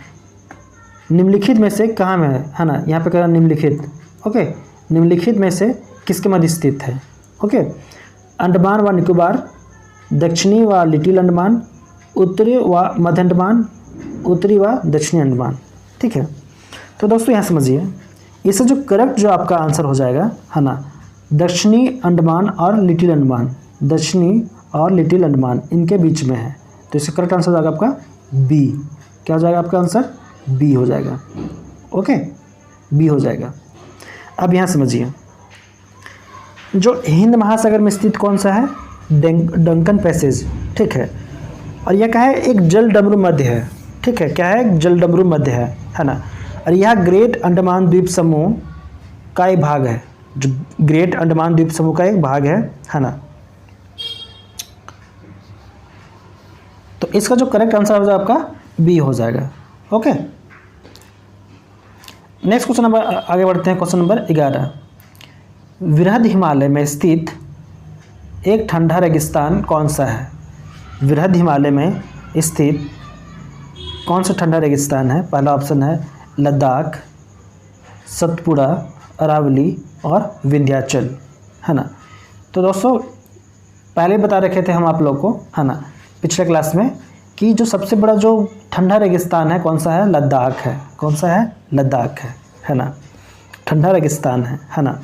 Speaker 1: निम्नलिखित में से कहाँ में है ना, यहाँ पे कह रहा निम्नलिखित। ओके, निम्नलिखित में से किसके मध्य स्थित है? ओके, अंडमान व निकोबार, दक्षिणी व लिटिल अंडमान, उत्तरी व मध्य अंडमान, उत्तरी व दक्षिणी अंडमान, ठीक है। तो दोस्तों यहाँ समझिए, इससे जो करेक्ट जो आपका आंसर हो जाएगा, है ना, दक्षिणी अंडमान और लिटिल अंडमान, दक्षिणी और लिटिल अंडमान इनके बीच में है। तो इसका करेक्ट आंसर हो जाएगा आपका बी। क्या हो जाएगा आपका आंसर? बी हो जाएगा। ओके, बी हो जाएगा। अब यहाँ समझिए, जो हिंद महासागर में स्थित कौन सा है? डंकन पैसेज, ठीक है। और यह क्या है? एक जल डमरू मध्य है, ठीक है। क्या है? एक जल डमरू मध्य है ना। और यह ग्रेट अंडमान द्वीप समूह का एक भाग है, जो ग्रेट अंडमान द्वीप समूह का एक भाग है ना। तो इसका जो करेक्ट आंसर हो जाएगा आपका बी हो जाएगा। ओके, नेक्स्ट क्वेश्चन नंबर आगे बढ़ते हैं। Question number 11। वृहद हिमालय में स्थित एक ठंडा रेगिस्तान कौन सा है? वृहद हिमालय में स्थित कौन सा ठंडा रेगिस्तान है? पहला ऑप्शन है लद्दाख, सतपुड़ा, अरावली और विंध्याचल, है ना। तो दोस्तों पहले बता रखे थे हम आप लोग को, है ना, पिछले क्लास में, कि जो सबसे बड़ा जो ठंडा रेगिस्तान है कौन सा है? लद्दाख है। कौन सा है? लद्दाख है ना, ठंडा रेगिस्तान है ना।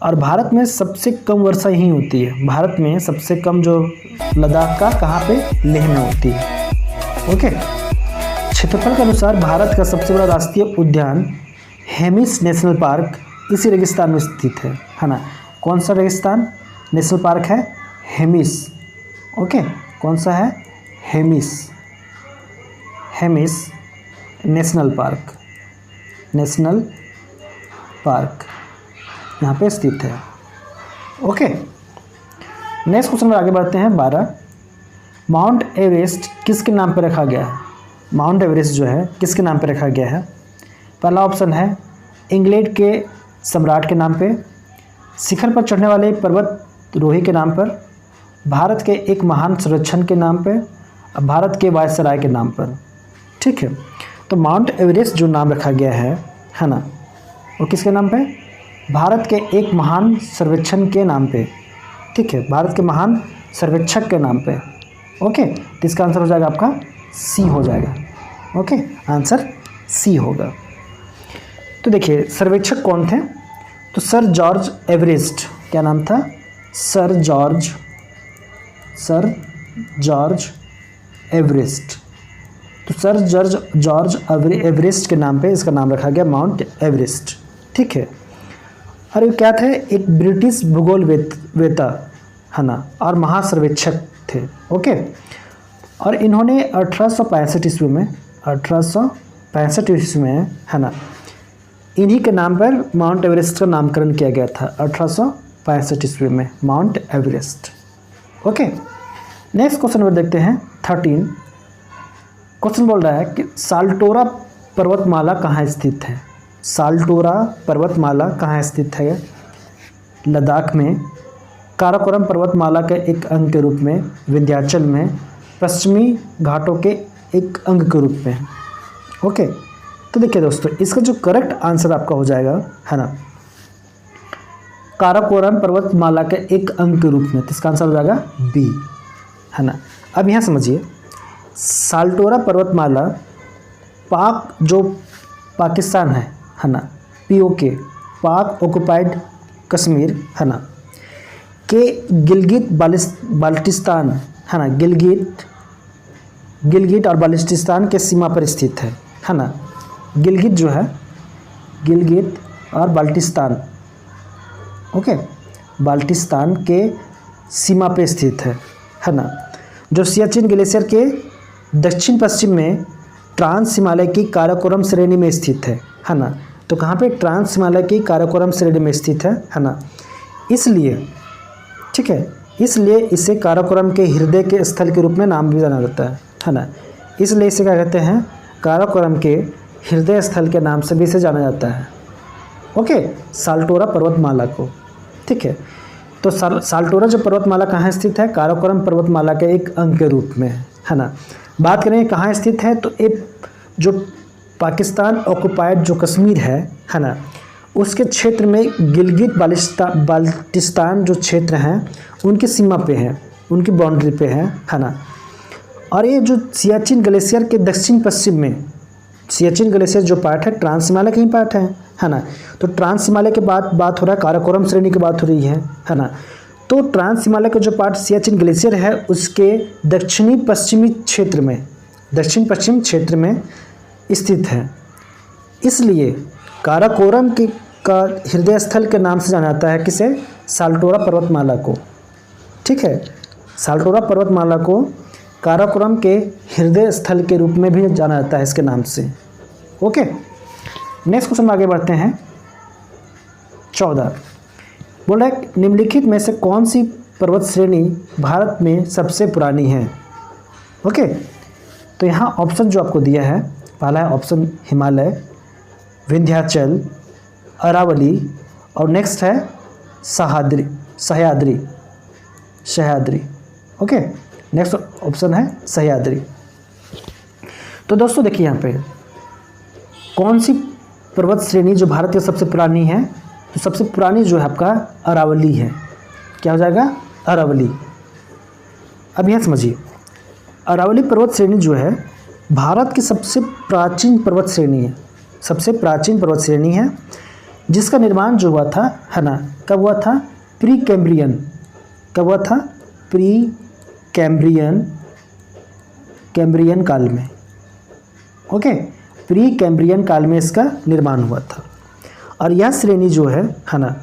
Speaker 1: और भारत में सबसे कम वर्षा यहीं होती है। भारत में सबसे कम जो लद्दाख का कहाँ पे? लेह में होती है। ओके, क्षेत्रफल के अनुसार भारत का सबसे बड़ा राष्ट्रीय उद्यान हेमिस नेशनल पार्क इसी रेगिस्तान में स्थित है ना। कौन सा रेगिस्तान नेशनल पार्क है? हेमिस ओके, कौन सा है? Hemis, Hemis national park, national park यहाँ पे स्थित है। ओके, नेक्स्ट क्वेश्चन में आगे बढ़ते हैं। 12, माउंट एवरेस्ट किसके नाम पर रखा गया है? माउंट एवरेस्ट जो है किसके नाम पर रखा गया है? पहला ऑप्शन है इंग्लैंड के सम्राट के नाम पे, शिखर पर चढ़ने वाले पर्वतारोही के नाम पर, भारत के एक महान सर्वेक्षण के नाम पे, भारत के वायसराय के नाम पर। ठीक है, तो माउंट एवरेस्ट जो नाम रखा गया है ना, वो किसके नाम पे? भारत के एक महान सर्वेक्षण के नाम पे। ठीक है, भारत के महान सर्वेक्षक के नाम पे। ओके, तो इसका आंसर हो जाएगा आपका सी हो जाएगा। ओके, आंसर सी होगा। तो देखिए सर्वेक्षक कौन थे? तो सर जॉर्ज एवरेस्ट, क्या नाम था? Sir George Everest. तो सर जॉर्ज एवरेस्ट के नाम पे इसका नाम रखा गया माउंट एवरेस्ट। ठीक है, और ये क्या थे? एक ब्रिटिश भूगोलवेत्ता है ना, और महासर्वेक्षक थे। ओके, और इन्होंने 1865 ईस्वी में, 1865 ईस्वी में है ना, इन्हीं के नाम पर माउंट एवरेस्ट का नामकरण किया गया था। 1865 ईस्वी में mount Everest. Okay, next question में देखते हैं। 13 क्वेश्चन बोल रहा है कि साल्टोरा पर्वतमाला कहाँ स्थित है? साल्टोरा पर्वतमाला कहाँ स्थित है? लद्दाख में, काराकोरम पर्वतमाला के एक अंग के रूप में, विंध्याचल में, पश्चिमी घाटों के एक अंग के रूप में। ओके, तो देखिए दोस्तों इसका जो करेक्ट आंसर आपका हो जाएगा है ना, काराकोरम पर्वतमाला के एक अंग के रूप में। तो इसका आंसर हो जाएगा बी है ना। अब यहाँ समझिए, साल्टोरा पर्वतमाला जो पाकिस्तान है ना, POK, पाक ऑक्युपाइड कश्मीर है ना, के गिलगित बाल्टिस्तान है ना, गिलगित और बाल्टिस्तान के सीमा पर स्थित है ना। गिलगित जो है, गिलगित और बाल्टिस्तान, ओके, बाल्टिस्तान के सीमा पे स्थित है ना, जो सियाचिन ग्लेशियर के दक्षिण पश्चिम में ट्रांस हिमालय की काराकोरम श्रेणी में स्थित है ना। तो कहाँ पे? ट्रांस हिमालय की काराकोरम श्रेणी में स्थित है ना। इसलिए ठीक है, इसलिए इसे काराकोरम के हृदय के स्थल के रूप में नाम भी जाना जाता है ना। इसलिए इसे क्या कहते हैं? काराकोरम के हृदय स्थल के नाम से भी इसे जाना जाता है। ओके, साल्टोरा पर्वतमाला को। ठीक है, तो साल्टोरा जो पर्वतमाला कहाँ स्थित है? काराकोरम पर्वतमाला के एक अंग के रूप में है ना। बात करें कहाँ स्थित है, तो एक जो पाकिस्तान ऑक्युपाइड जो कश्मीर है ना, उसके क्षेत्र में गिलगित बाल्टिस्तान जो क्षेत्र हैं उनकी सीमा पे है, उनकी बाउंड्री पे है ना। और ये जो सियाचिन ग्लेशियर के दक्षिण पश्चिम में, सियाचिन ग्लेशियर जो पार्ट है ट्रांस हिमालय का ही पार्ट है ना। तो ट्रांस हिमालय के बात हो रहा है, काराकोरम श्रेणी की बात हो रही है ना। तो ट्रांस हिमालय का जो पार्ट सियाचिन ग्लेशियर है उसके दक्षिणी पश्चिमी क्षेत्र में, दक्षिण पश्चिम क्षेत्र में स्थित है। इसलिए काराकोरम का हृदय स्थल के नाम से जाना जाता है किसे? साल्टोरा पर्वतमाला को। ठीक है, साल्टोरा पर्वतमाला को काराकोरम के हृदय स्थल के रूप में भी जाना जाता है इसके नाम से। ओके, नेक्स्ट क्वेश्चन में आगे बढ़ते हैं। 14 बोल रहा है निम्नलिखित में से कौन सी पर्वत श्रेणी भारत में सबसे पुरानी है? ओके, तो यहाँ ऑप्शन जो आपको दिया है, पहला है ऑप्शन हिमालय, विंध्याचल, अरावली, और नेक्स्ट है सह्याद्री। ओके, नेक्स्ट ऑप्शन है सह्याद्री। तो दोस्तों देखिए यहाँ पे कौन सी पर्वत श्रेणी जो भारत की सबसे पुरानी है, तो सबसे पुरानी जो है आपका अरावली है। क्या हो जाएगा? अरावली। अब यहाँ समझिए, अरावली पर्वत श्रेणी जो है भारत की सबसे प्राचीन पर्वत श्रेणी है, सबसे प्राचीन पर्वत श्रेणी है, जिसका निर्माण जो हुआ था है ना, कब हुआ था? Pre Cambrian. कब हुआ था? प्री कैम्ब्रियन काल में। ओके, प्री कैम्ब्रियन काल में इसका निर्माण हुआ था। और यह श्रेणी जो है ना,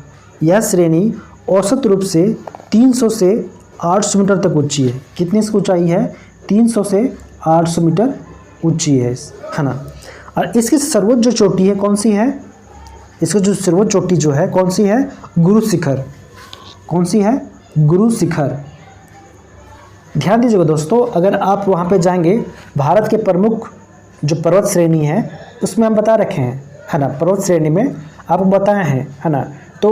Speaker 1: यह श्रेणी औसत रूप से 300 से 800 मीटर तक ऊंची है। कितनी इसकी ऊंचाई है? 300 से 800 मीटर ऊंची है ना। और इसकी सर्वोच्च जो चोटी है कौन सी है? इसकी जो सर्वोच्च चोटी जो है कौन सी है? गुरु शिखर। कौन सी है? गुरु शिखर। ध्यान दीजिएगा दोस्तों, अगर आप वहाँ पे जाएंगे, भारत के प्रमुख जो पर्वत श्रेणी है उसमें हम बता रखे हैं, है ना, पर्वत श्रेणी में आपको बताए हैं, है ना। तो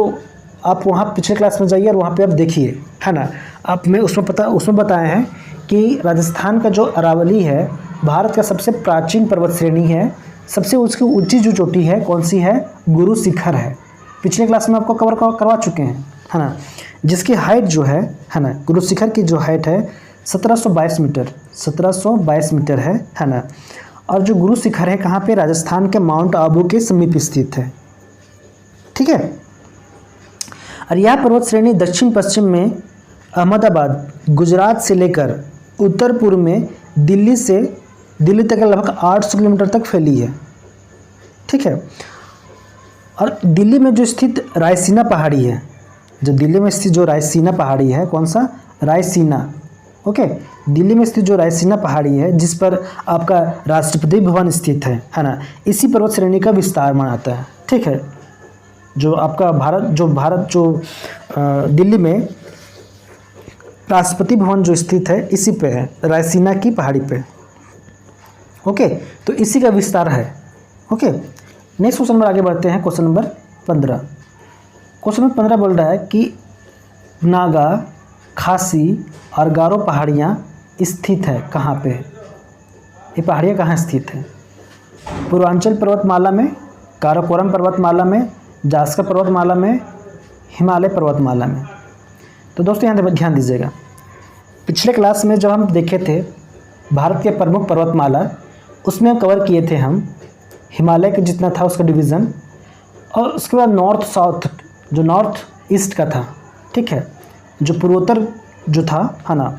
Speaker 1: आप वहाँ पिछले क्लास में जाइए और वहाँ पे आप देखिए, है ना। आप में उसमें बताए हैं कि राजस्थान का जो अरावली है भारत का सबसे प्राचीन पर्वत श्रेणी है। सबसे उसकी ऊंची जो चोटी है कौन सी है? गुरु शिखर है। पिछले क्लास में आपको कवर करवा चुके हैं, है ना। जिसकी हाइट जो है ना, गुरु शिखर की जो हाइट है 1722 मीटर, 1722 मीटर है ना। और जो गुरु शिखर है कहाँ पे? राजस्थान के माउंट आबू के समीप स्थित है, ठीक है। और यह पर्वत श्रेणी दक्षिण पश्चिम में अहमदाबाद, गुजरात से लेकर उत्तर पूर्व में दिल्ली तक लगभग 800 किलोमीटर तक फैली है, ठीक है। और दिल्ली में जो स्थित रायसीना पहाड़ी है, जो दिल्ली में स्थित जो रायसीना पहाड़ी है, कौन सा? रायसीना, ओके। दिल्ली में स्थित जो रायसीना पहाड़ी है जिस पर आपका राष्ट्रपति भवन स्थित है ना, इसी पर्वत श्रेणी का विस्तार मनाता है, ठीक है। जो आपका भारत जो दिल्ली में राष्ट्रपति भवन जो स्थित है इसी पे है, रायसीना की पहाड़ी पे, ओके। तो इसी का विस्तार है, ओके। नेक्स्ट क्वेश्चन में आगे बढ़ते हैं। Question number 15। क्वेश्चन नंबर 15 बोल रहा है कि नागा, खासी और गारो पहाड़ियाँ स्थित है कहाँ पे? ये पहाड़ियाँ कहाँ स्थित हैं? पूर्वांचल पर्वतमाला में, काराकोरम पर्वतमाला में, जास्कर पर्वतमाला में, हिमालय पर्वतमाला में। तो दोस्तों यहाँ ध्यान दीजिएगा, पिछले क्लास में जब हम देखे थे भारत के प्रमुख पर्वतमाला, उसमें कवर किए थे हम हिमालय के जितना था उसका डिवीज़न, और उसके बाद नॉर्थ साउथ जो नॉर्थ ईस्ट का था, ठीक है, जो पूर्वोत्तर जो था, है ना।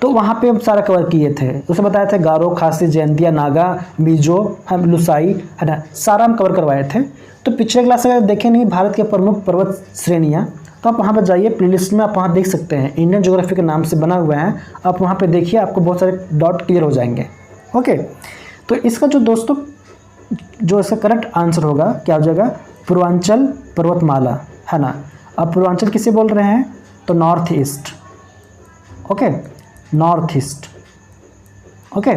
Speaker 1: तो वहाँ पे हम सारा कवर किए थे। उसे बताया था गारो, खासी, जयंतिया, नागा, मिजो, हम लुसाई, है ना, सारा हम कवर करवाए थे। तो पिछले क्लास अगर देखें नहीं भारत के प्रमुख पर्वत श्रेणियाँ, तो आप वहाँ पर जाइए, प्लेलिस्ट में आप वहाँ देख सकते हैं, इंडियन ज्योग्राफी के नाम से बना हुआ है, आप वहाँ पे देखिए, आपको बहुत सारे डॉट क्लियर हो जाएंगे, ओके। तो इसका जो दोस्तों जो इसका करेक्ट आंसर होगा क्या हो जाएगा? पूर्वांचल पर्वतमाला, है ना। अब पूर्वांचल किसे बोल रहे हैं? तो north east, okay, north east, okay.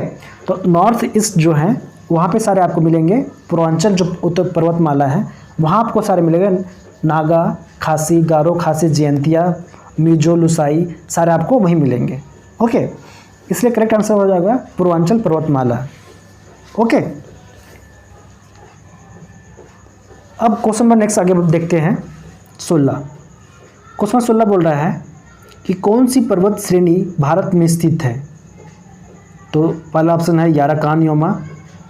Speaker 1: तो नॉर्थ ईस्ट जो है वहाँ पे सारे आपको मिलेंगे। पूर्वांचल जो उत्तर पर्वतमाला है वहाँ आपको सारे मिलेंगे, नागा, खासी, गारो, खासी, जयंतिया, मिजो, लुसाई, सारे आपको वहीं मिलेंगे, ओके। इसलिए करेक्ट आंसर हो जाएगा पूर्वांचल पर्वतमाला, ओके। अब क्वेश्चन नंबर नेक्स्ट आगे देखते हैं 16। क्वेश्चन 16 बोल रहा है कि कौन सी पर्वत श्रेणी भारत में स्थित है? तो पहला ऑप्शन है याराकान-योमा,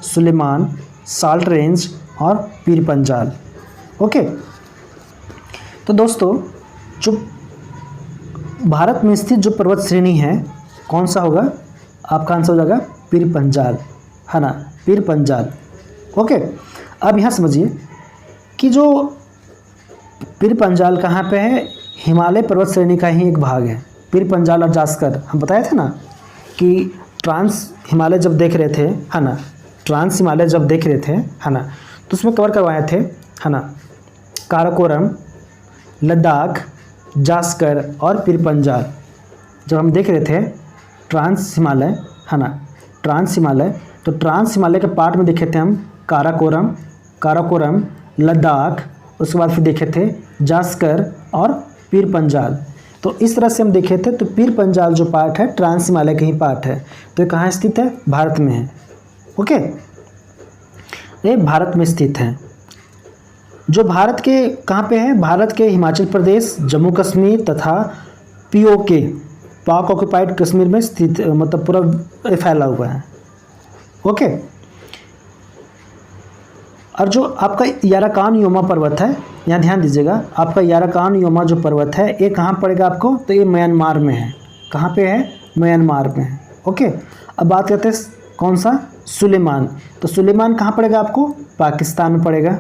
Speaker 1: सुलेमान, साल्ट रेंज और पीर पंजाल, ओके। तो दोस्तों जो भारत में स्थित जो पर्वत श्रेणी है कौन सा होगा? आपका आंसर हो जाएगा पीर पंजाल, है ना, पीर पंजाल, ओके। अब यहाँ समझिए कि जो पीर पंजाल कहाँ पे है? हिमालय पर्वत श्रेणी का ही एक भाग है। पीर पंजाल और जास्कर हम बताए थे ना कि ट्रांस हिमालय जब देख रहे थे, है ना, ट्रांस हिमालय जब देख रहे थे, है ना, तो उसमें कवर करवाए थे, है ना, काराकोरम, लद्दाख, जास्कर और पीर पंजाल। जब हम देख रहे थे ट्रांस हिमालय, है ना, ट्रांस हिमालय, तो ट्रांस हिमालय के पार्ट में देखे थे हम काराकोरम, लद्दाख, उसके बाद फिर देखे थे जास्कर और पीर पंजाल। तो इस तरह से हम देखे थे। तो पीर पंजाल जो पार्ट है ट्रांस हिमालय का ही पार्ट है। तो ये कहाँ स्थित है? भारत में है, ओके, ये भारत में स्थित है। जो भारत के कहाँ पे है? भारत के हिमाचल प्रदेश, जम्मू कश्मीर तथा पीओके, पाक ऑक्युपाइड कश्मीर में स्थित, मतलब पूरा फैला हुआ है, ओके। और जो आपका याराकान-योमा पर्वत है, यहाँ ध्यान दीजिएगा, आपका याराकान-योमा जो पर्वत है ये कहाँ पड़ेगा आपको? तो ये म्यांमार में है। कहाँ पे है? म्यांमार में है, ओके। अब बात करते हैं कौन सा? सुलेमान। तो सुलेमान कहाँ पड़ेगा आपको? पाकिस्तान में पड़ेगा,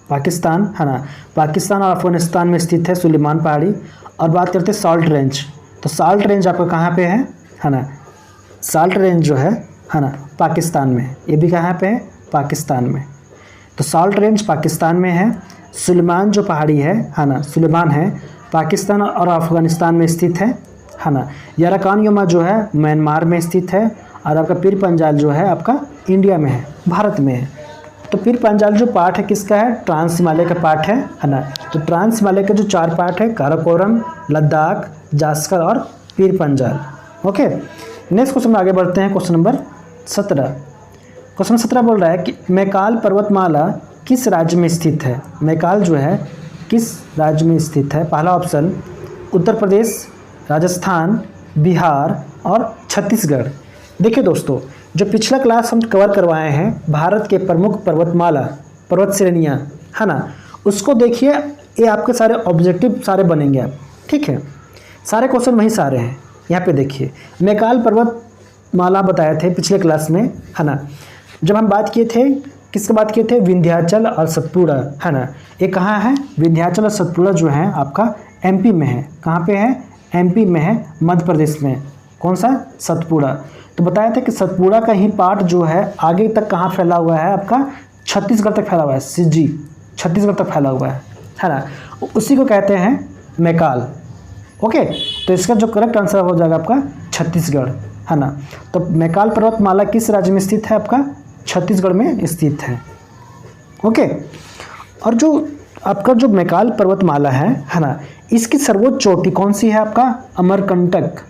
Speaker 1: पाकिस्तान, है ना, पाकिस्तान और अफगानिस्तान में स्थित है सुलेमान पहाड़ी। और बात करते हैं साल्ट रेंज। तो साल्ट रेंज आपका कहाँ पे है ना, साल्ट रेंज जो है ना पाकिस्तान में है। ये भी कहाँ पे है, पाकिस्तान में। तो साल्ट रेंज पाकिस्तान में है। सुलेमान जो पहाड़ी है ना, सुलेमान है पाकिस्तान और अफ़गानिस्तान में स्थित है ना। याराकान यमा जो है म्यांमार में स्थित है। और आपका पीर पंजाल जो है आपका इंडिया में है, भारत में है। तो पीर पंजाल जो पार्ट है किसका है, ट्रांस हिमालय का पार्ट है ना। तो ट्रांस हिमालय के जो 4 पार्ट है, काराकोरम, लद्दाख, जास्कर और Pir Panjal. Okay, next question में आगे बढ़ते हैं। Question number 17। क्वेश्चन 17 बोल रहा है कि मैकाल पर्वतमाला किस राज्य में स्थित है। मैकाल जो है किस राज्य में स्थित है। पहला ऑप्शन उत्तर प्रदेश, राजस्थान, बिहार और छत्तीसगढ़। देखिए दोस्तों, जो पिछला क्लास हम कवर करवाए हैं भारत के प्रमुख पर्वतमाला, पर्वत श्रेणियाँ है ना, उसको देखिए। ये आपके सारे ऑब्जेक्टिव सारे बनेंगे आप, ठीक है। सारे क्वेश्चन वही सारे हैं। यहाँ पे देखिए, मैकाल पर्वतमाला बताए थे पिछले क्लास में है ना। जब हम बात किए थे, किसकी बात किए थे, विंध्याचल और सतपुड़ा है ना। ये कहाँ है, विंध्याचल और सतपुड़ा जो है आपका एमपी में है। कहाँ पे है, एमपी में है, मध्य प्रदेश में। कौन सा, सतपुड़ा। तो बताया था कि सतपुड़ा का ही पार्ट जो है आगे तक कहाँ फैला हुआ है, आपका छत्तीसगढ़ तक फैला हुआ है। सिज्जी छत्तीसगढ़ तक फैला हुआ है ना। उसी को कहते हैं मैकाल। ओके, तो इसका जो करेक्ट आंसर हो जाएगा आपका छत्तीसगढ़ है ना। तो मैकाल पर्वतमाला किस राज्य में स्थित है, आपका छत्तीसगढ़ में स्थित है। ओके, और जो आपका जो मैकाल पर्वतमाला है ना, इसकी सर्वोच्च चोटी कौन सी है, आपका अमरकंटक।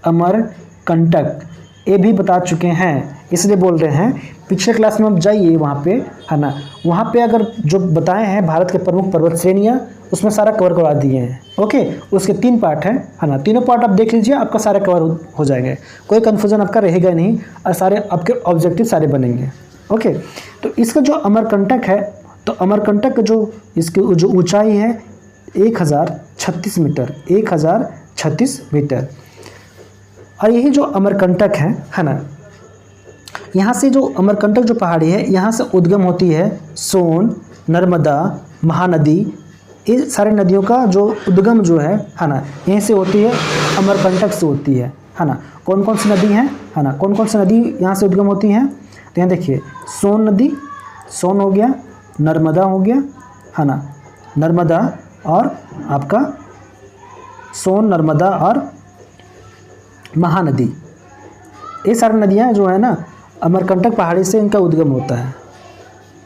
Speaker 1: अमरकंटक ये भी बता चुके हैं, इसलिए बोल रहे हैं पिछले क्लास में आप जाइए वहाँ पे है ना। वहाँ पे अगर जो बताए हैं भारत के प्रमुख पर्वत श्रेणियाँ, उसमें सारा कवर करवा दिए हैं। ओके, उसके 3 पार्ट है ना। तीनों पार्ट आप देख लीजिए, आपका सारा कवर हो जाएंगे, कोई कन्फ्यूजन आपका रहेगा नहीं और सारे आपके ऑब्जेक्टिव सारे बनेंगे। ओके, तो इसका जो अमरकंटक है, तो अमरकंटक जो इसकी जो ऊंचाई है 1036 मीटर, 1036 मीटर। और यही जो अमरकंटक है ना, यहाँ से जो अमरकंटक जो पहाड़ी है, यहाँ से उद्गम होती है सोन, नर्मदा, महानदी। ये सारे नदियों का जो उद्गम जो है ना, यहीं से होती है, अमरकंटक से होती है ना। कौन कौन सी नदी हैं है ना, कौन कौन सी नदी यहाँ से उद्गम होती हैं, तो यहाँ देखिए, सोन नदी, सोन हो गया, नर्मदा हो गया है ना, नर्मदा और आपका सोन, नर्मदा और महानदी। ये सारी नदियाँ जो है ना, अमरकंटक पहाड़ी से इनका उद्गम होता है।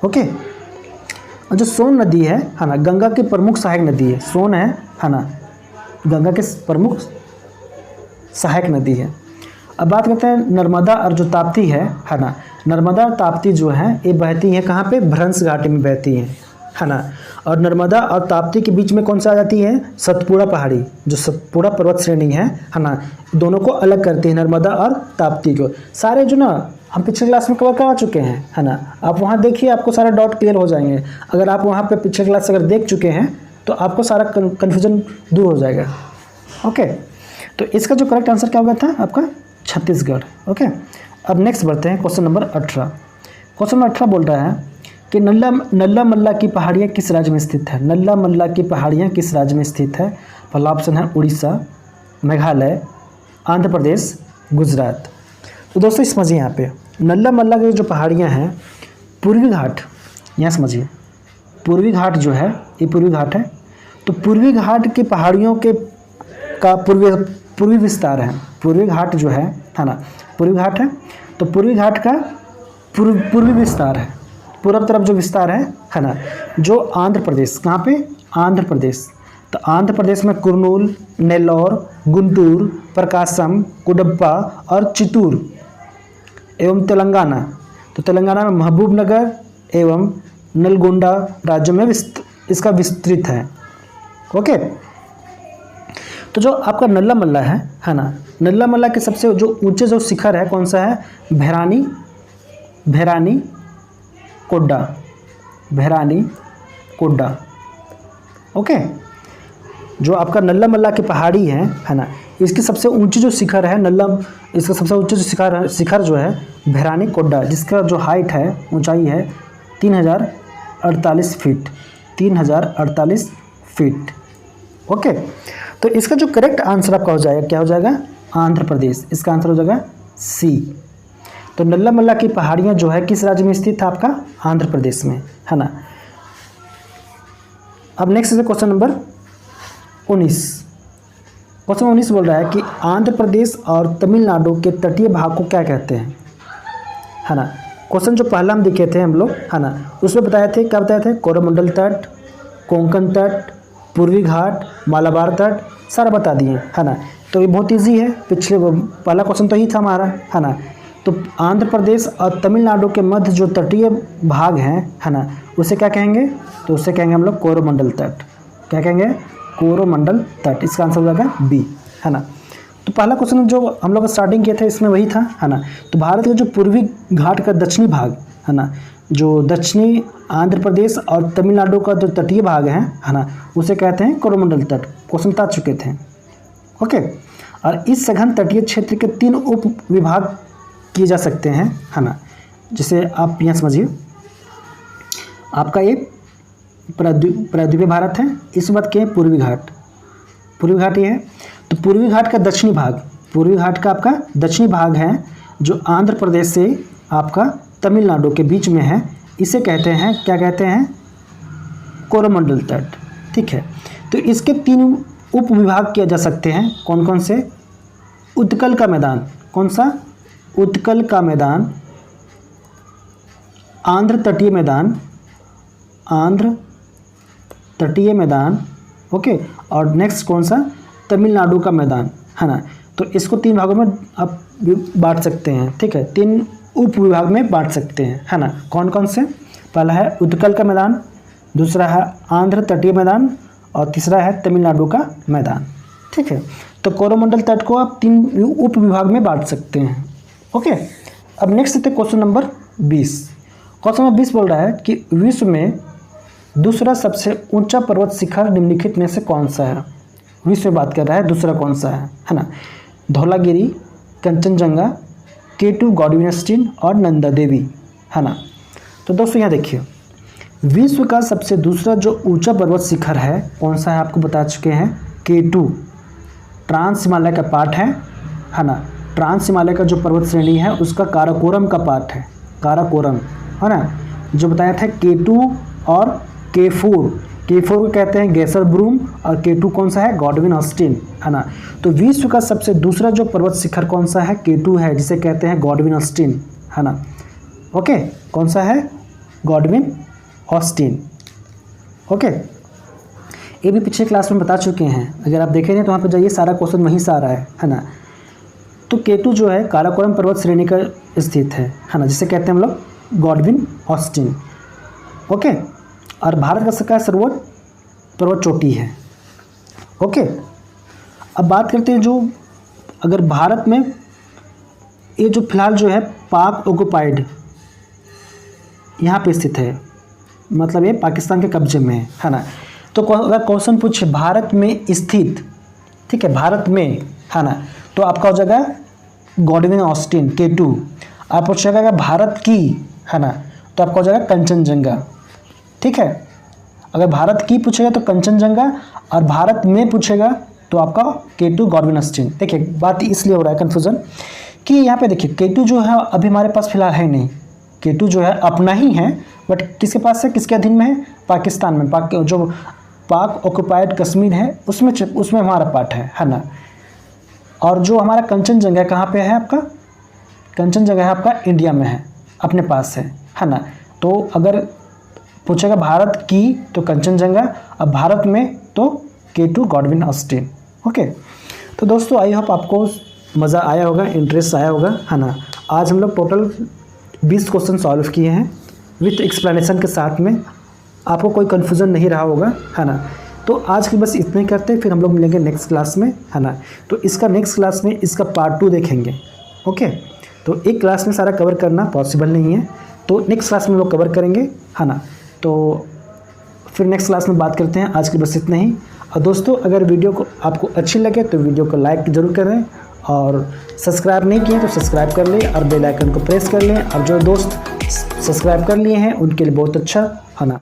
Speaker 1: ओके, और जो सोन नदी है ना, गंगा की प्रमुख सहायक नदी है। सोन है ना, गंगा के प्रमुख सहायक नदी है। अब बात करते हैं नर्मदा और जो ताप्ती है ना। नर्मदा और ताप्ती जो है ये बहती हैं कहाँ पे, भ्रंश घाटी में बहती हैं है ना। और नर्मदा और ताप्ती के बीच में कौन सा आ जाती है, सतपुड़ा पहाड़ी, जो सतपुड़ा पर्वत श्रेणी है ना, दोनों को अलग करती है, नर्मदा और ताप्ती को। सारे जो ना हम पिछले क्लास में कवर करवा चुके हैं है ना। आप वहाँ देखिए, आपको सारा डाउट क्लियर हो जाएंगे। अगर आप वहाँ पे पिछले क्लास अगर देख चुके हैं तो आपको सारा कन्फ्यूजन दूर हो जाएगा। ओके, तो इसका जो करेक्ट आंसर क्या हो गया था आपका, छत्तीसगढ़। ओके, अब नेक्स्ट बढ़ते हैं क्वेश्चन नंबर 18। क्वेश्चन नंबर 18 बोल रहा है कि नल्ला मल्ला की पहाड़ियाँ किस राज्य में स्थित है। नल्ला मल्ला की पहाड़ियाँ किस राज्य में स्थित है। पहला ऑप्शन है उड़ीसा, मेघालय, आंध्र प्रदेश, गुजरात। तो दोस्तों समझिए, यहाँ पे नल्ला मल्ला की जो पहाड़ियाँ हैं, पूर्वी घाट, यहाँ समझिए, पूर्वी घाट जो है ये पूर्वी घाट है। तो पूर्वी घाट की पहाड़ियों के का पूर्वी विस्तार है। पूर्वी घाट जो है ना, पूर्वी घाट है, तो पूर्वी घाट का पूर्वी विस्तार है, पूर्व तरफ जो विस्तार है ना, जो आंध्र प्रदेश, कहाँ पे, आंध्र प्रदेश। तो आंध्र प्रदेश में कुर्नूल, नेल्लौर, गुंटूर, प्रकाशम, कुडप्पा और चित्तूर एवं तेलंगाना। तो तेलंगाना में महबूबनगर एवं नलगोंडा राज्यों में इसका विस्तृत है। ओके, तो जो आपका नल्ला मल्ला है ना, नल्ला मल्ला के सबसे जो ऊंचे जो शिखर है कौन सा है, भैरानी कोड्डा। ओके, जो आपका नल्ला मल्ला की पहाड़ी है ना, इसकी सबसे ऊंची जो शिखर है इसका सबसे ऊंचा जो शिखर जो है भैरानी कोड्डा, जिसका जो हाइट है, ऊंचाई है 3048 फीट, 3048 फीट। ओके, तो इसका जो करेक्ट आंसर आपका हो जाएगा, क्या हो जाएगा, आंध्र प्रदेश। इसका आंसर हो जाएगा सी। तो नल्ला मल्ला की पहाड़ियाँ जो है किस राज्य में स्थित है, आपका आंध्र प्रदेश में, है ना। अब नेक्स्ट है क्वेश्चन नंबर 19। क्वेश्चन 19 बोल रहा है कि आंध्र प्रदेश और तमिलनाडु के तटीय भाग को क्या कहते हैं, है ना। क्वेश्चन जो पहला हम देखे थे हम लोग, है ना, उसमें बताए थे, क्या बताए थे, कोरोमंडल तट, कोंकण तट, पूर्वी घाट, मालाबार तट, सारा बता दिए, है ना। तो ये बहुत इजी है, पिछले पहला क्वेश्चन तो ही था हमारा, है ना। तो आंध्र प्रदेश और तमिलनाडु के मध्य जो तटीय भाग हैं, है ना, उसे क्या कहेंगे, तो उसे कहेंगे हम लोग कोरोमंडल तट। क्या कहेंगे, कोरोमंडल तट। इसका आंसर हो जाएगा बी, है ना। तो पहला क्वेश्चन जो हम लोग स्टार्टिंग किए थे इसमें वही था, है ना। तो भारत का जो पूर्वी घाट का दक्षिणी भाग, है ना, जो दक्षिणी आंध्र प्रदेश और तमिलनाडु का जो तटीय भाग है ना, उसे कहते हैं कोरोमंडल तट। क्वेश्चन बता चुके थे, ओके। और इस सघन तटीय क्षेत्र के 3 उप विभाग किए जा सकते हैं, है ना। जैसे आप यहाँ समझिए, आपका ये प्रायद्वीपीय भारत है, इस बात के पूर्वी घाट, पूर्वी घाट ये है। तो पूर्वी घाट का दक्षिणी भाग, पूर्वी घाट का आपका दक्षिणी भाग है जो आंध्र प्रदेश से आपका तमिलनाडु के बीच में है, इसे कहते हैं, क्या कहते हैं, कोरोमंडल तट, ठीक है। तो इसके 3 उप विभाग किए जा सकते हैं, कौन कौन से, उत्कल का मैदान, कौन सा, उत्कल का मैदान, आंध्र तटीय मैदान, आंध्र तटीय मैदान, ओके। और नेक्स्ट कौन सा, तमिलनाडु का मैदान, है ना। तो इसको 3 भागों में आप बांट सकते हैं, ठीक है, 3 उप विभाग में बांट सकते हैं, है ना। कौन कौन से, पहला है उत्कल का मैदान, दूसरा है आंध्र तटीय मैदान और तीसरा है तमिलनाडु का मैदान, ठीक है। तो कोरोमंडल तट को आप 3 उप विभाग में बांट सकते हैं, ओके। अब नेक्स्ट है क्वेश्चन नंबर 20। क्वेश्चन नंबर 20 बोल रहा है कि विश्व में दूसरा सबसे ऊंचा पर्वत शिखर निम्नलिखित में से कौन सा है। विश्व में बात कर रहा है, दूसरा कौन सा है ना। Dhaulagiri, Kanchenjunga, K2 Godwin Austen और नंदा देवी, है ना। तो दोस्तों यहाँ देखिए, विश्व का सबसे दूसरा जो ऊंचा पर्वत शिखर है कौन सा है, आपको बता चुके हैं, K2 ट्रांस हिमालय का पार्ट है ना। ट्रांस हिमालय का जो पर्वत श्रेणी है उसका काराकोरम का पार्ट है, काराकोरम, है ना। जो बताया था K2 और K4 को कहते हैं गेसर ब्रूम और K2 कौन सा है, गॉडविन ऑस्टिन, है ना। तो विश्व का सबसे दूसरा जो पर्वत शिखर कौन सा है, K2 है, जिसे कहते हैं गॉडविन ऑस्टिन, है ना, ओके। कौन सा है, गॉडविन ऑस्टिन, ओके। ये भी पिछले क्लास में बता चुके हैं, अगर आप देखें तो वहाँ पर जाइए, सारा क्वेश्चन वहीं से आ रहा है ना। तो K2 जो है काराकोरम पर्वत श्रेणी का स्थित है ना, जिसे कहते हैं हम लोग गॉडविन ऑस्टिन, ओके। और भारत का सर्वोच्च पर्वत चोटी है, ओके। अब बात करते हैं जो, अगर भारत में ये जो फिलहाल जो है पाक ऑक्युपाइड यहाँ पे स्थित है, मतलब ये पाकिस्तान के कब्जे में है ना। तो अगर क्वेश्चन पूछे भारत में स्थित, ठीक है, भारत में, है ना, तो आपका हो जाएगा गॉडविन ऑस्टिन K2। आप पूछेगा भारत की, है ना, तो आपका हो जाएगा कंचनजंगा, ठीक है। अगर भारत की पूछेगा तो कंचनजंगा, और भारत में पूछेगा तो आपका K2 गॉडविन ऑस्टिन। देखिए बात इसलिए हो रहा है कन्फ्यूज़न कि यहाँ पे देखिए K2 जो है अभी हमारे पास फिलहाल है नहीं, K2 जो है अपना ही है, बट किसके पास है, किसके अधीन में है, पाकिस्तान में, जो पाक ऑक्युपाइड कश्मीर है उसमें हमारा पार्ट है ना। और जो हमारा कंचनजंगा कहाँ पे है, आपका कंचनजंगा है आपका इंडिया में है, अपने पास है ना। तो अगर पूछेगा भारत की तो कंचनजंगा, अब भारत में तो K2 गॉडविन ऑस्टिन, ओके। तो दोस्तों आई होप आपको मज़ा आया होगा, इंटरेस्ट आया होगा, है ना। आज हम लोग टोटल 20 क्वेश्चन सॉल्व किए हैं विथ एक्सप्लेनेशन के साथ में, आपको कोई कन्फ्यूज़न नहीं रहा होगा, है ना। तो आज की बस इतने करते हैं, फिर हम लोग मिलेंगे नेक्स्ट क्लास में, है ना। तो इसका नेक्स्ट क्लास में इसका पार्ट 2 देखेंगे, ओके। तो एक क्लास में सारा कवर करना पॉसिबल नहीं है, तो नेक्स्ट क्लास में हम लोग कवर करेंगे, है ना। तो फिर नेक्स्ट क्लास में बात करते हैं, आज की बस इतना ही। और दोस्तों अगर वीडियो को आपको अच्छी लगे तो वीडियो को लाइक ज़रूर करें, और सब्सक्राइब नहीं किए तो सब्सक्राइब कर लें और बेल आइकन को प्रेस कर लें, और जो दोस्त सब्सक्राइब कर लिए हैं उनके लिए बहुत अच्छा, है ना।